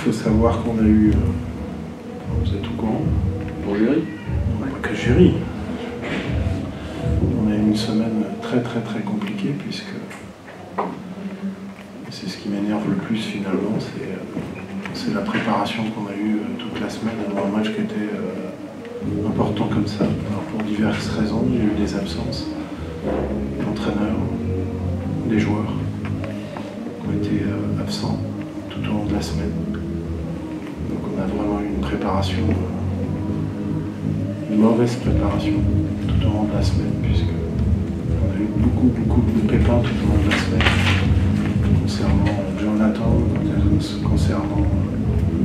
faut savoir qu'on a eu, vous êtes au courant? Pour Géry? Pas que Géry. On a eu une semaine très compliquée, puisque c'est ce qui m'énerve le plus finalement, c'est la préparation qu'on a eue toute la semaine avant un match qui était important comme ça. Alors pour diverses raisons, il y a eu des absences, l'entraîneur, les joueurs qui ont été absents tout au long de la semaine. Donc on a vraiment eu une préparation, une mauvaise préparation tout au long de la semaine, puisque on a eu beaucoup de pépins tout au long de la semaine, concernant Jonathan, concernant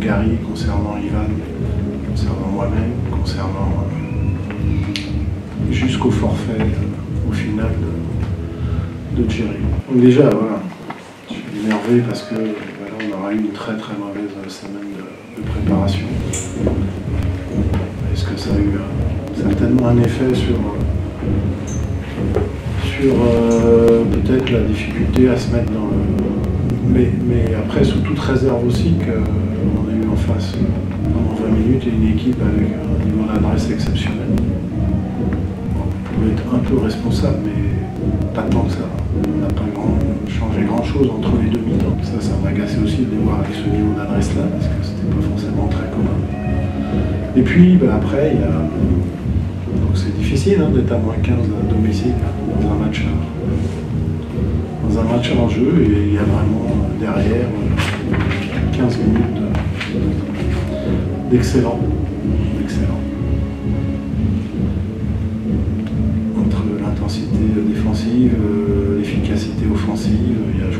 Gary, concernant Ivan, concernant moi-même, concernant jusqu'au forfait au final de Géry. Donc déjà, voilà, je suis énervé parce que voilà, on aura eu une très mauvaise semaine de préparation. Est-ce que ça a eu certainement un effet sur peut-être la difficulté à se mettre dans le... Mais après, sous toute réserve aussi, qu'on a eu en face pendant 20 minutes une équipe avec un niveau d'adresse exceptionnel. Bon, on pouvait être un peu responsable, mais pas tant que ça. On n'a pas changé grand-chose entre les deux mi-temps. Ça m'a agacé aussi de les voir avec ce niveau d'adresse-là, parce que c'était pas forcément très commun. Et puis, après, il y a... Donc c'est difficile d'être à moins 15 à domicile dans un match en jeu, et il y a vraiment derrière 15 minutes d'excellent. Entre l'intensité défensive, l'efficacité offensive, il y a, je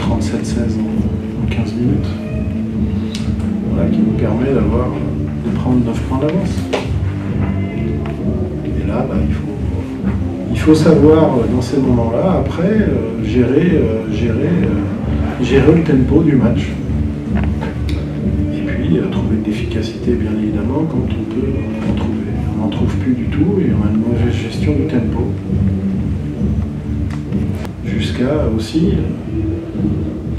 crois, 37-16 en 15 minutes. Voilà, qui nous permet de prendre 9 points d'avance. Et là, il faut savoir, dans ces moments-là, après, gérer le tempo du match. Et puis, trouver de l'efficacité, bien évidemment, quand on peut en trouver. On n'en trouve plus du tout, et on a une mauvaise gestion du tempo. Jusqu'à aussi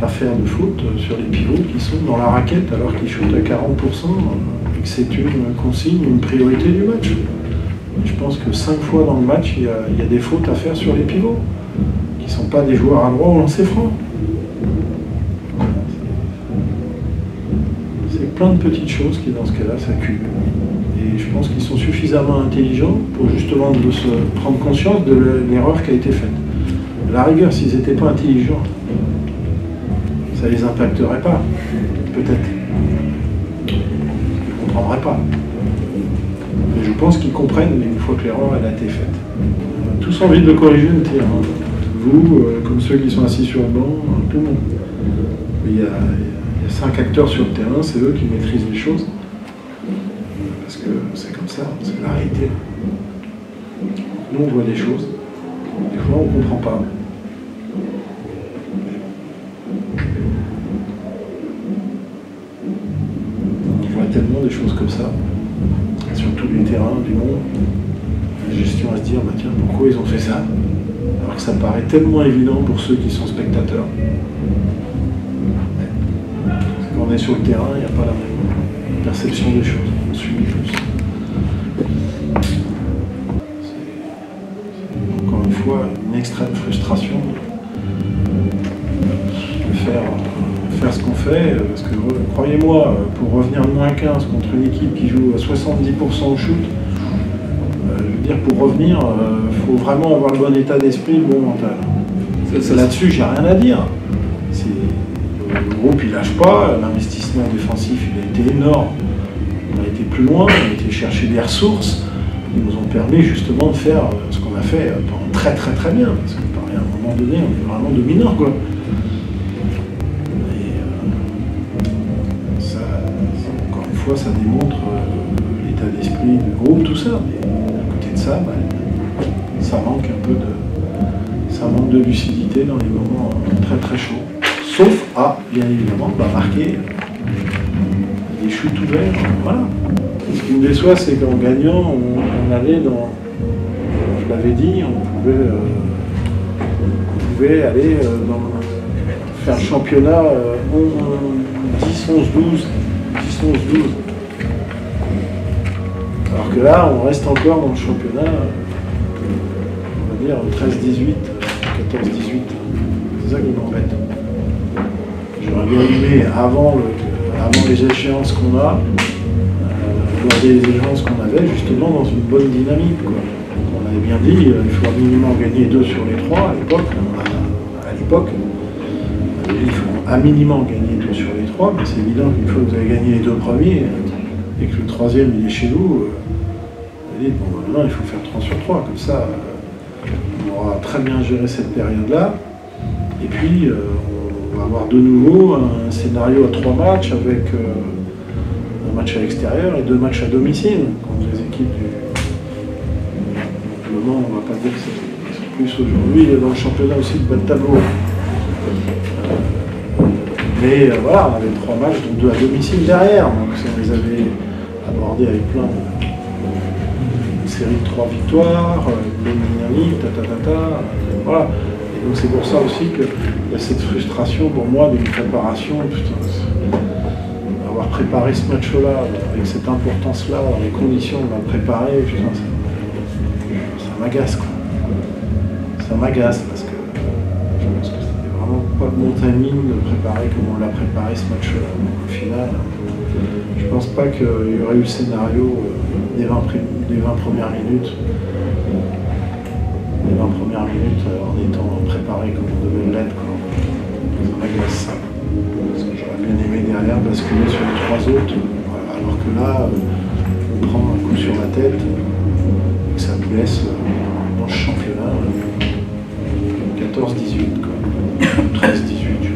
pas faire de faute sur les pivots qui sont dans la raquette alors qu'ils shootent à 40%, et que c'est une consigne, une priorité du match. Je pense que 5 fois dans le match, il y a des fautes à faire sur les pivots, qui ne sont pas des joueurs à droit au lancer franc. C'est plein de petites choses qui, dans ce cas-là, s'accumulent. Et je pense qu'ils sont suffisamment intelligents pour justement de se prendre conscience de l'erreur qui a été faite. À la rigueur, s'ils n'étaient pas intelligents, ça ne les impacterait pas, peut-être. Ils ne comprendraient pas. Mais je pense qu'ils comprennent une fois que l'erreur a été faite. On a tous envie de le corriger, le tir. Vous, comme ceux qui sont assis sur le banc, tout le monde. Il y a 5 acteurs sur le terrain, c'est eux qui maîtrisent les choses. Parce que c'est comme ça, c'est la réalité. Nous, on voit des choses. Des fois, on ne comprend pas. Tellement des choses comme ça, sur tous les terrains du monde, la gestion à se dire, tiens, pourquoi ils ont fait ça? Alors que ça paraît tellement évident pour ceux qui sont spectateurs. Quand on est sur le terrain, il n'y a pas la même perception des choses, on subit plus. C'est encore une fois une extrême frustration de faire ce qu'on fait, parce que croyez-moi, pour revenir de moins 15 contre une équipe qui joue à 70% au shoot, je veux dire, pour revenir, il faut vraiment avoir le bon état d'esprit, le bon mental. Là-dessus, j'ai rien à dire. Le groupe, il lâche pas, l'investissement défensif, il a été énorme. On a été plus loin, on a été chercher des ressources, qui nous ont permis justement de faire ce qu'on a fait pendant très bien, parce qu'à un moment donné, on est vraiment dominant, quoi. Ça démontre l'état d'esprit du groupe, tout ça, mais à côté de ça, ça manque de lucidité dans les moments très chauds. Sauf à, bien évidemment, marquer des chutes ouvertes, voilà. Ce qui me déçoit, c'est qu'en gagnant, on allait dans... Je l'avais dit, on pouvait aller faire le championnat 10, 11, 12, 10, 11, 12. Alors que là, on reste encore dans le championnat, on va dire 13, 18, 14, 18. C'est ça qui m'embête. J'aurais bien aimé, avant les échéances qu'on a, lors des échéances qu'on avait, justement dans une bonne dynamique, quoi. On avait bien dit, il faut à minimum gagner 2 sur les 3 à l'époque. Il faut à minimum gagner 2 sur les 3, mais c'est évident qu'une fois que vous avez gagné les 2 premiers et que le troisième il est chez nous, vous dites, bon, maintenant il faut faire 3 sur 3, comme ça on aura très bien géré cette période-là. Et puis on va avoir de nouveau un scénario à 3 matchs avec un match à l'extérieur et 2 matchs à domicile contre les équipes du moment. On ne va pas dire que c'est plus aujourd'hui dans le championnat aussi de bas de tableau. Mais voilà, on avait 3 matchs, donc 2 à domicile derrière. Donc on les avait abordés avec plein une série de 3 victoires, une bonne dynamique, voilà. Et donc c'est pour ça aussi qu'il y a cette frustration pour moi d'une préparation. Putain, avoir préparé ce match-là, avec cette importance-là, dans les conditions de la préparer, putain, ça m'agace, quoi. Ça m'agace parce que je pense que c'était vraiment pas de mon timing de préparer comme on l'a préparé ce match-là. Au final, je pense pas qu'il y aurait eu le scénario des 20 premières minutes. Les 20 premières minutes en étant préparé comme on devait l'être, quoi. Ça m'agace, ça. Parce que j'aurais bien aimé derrière basculer sur les 3 autres, voilà. Alors que là, on prend un coup sur la tête et que ça nous laisse dans le championnat 14-18, quoi. 13-18.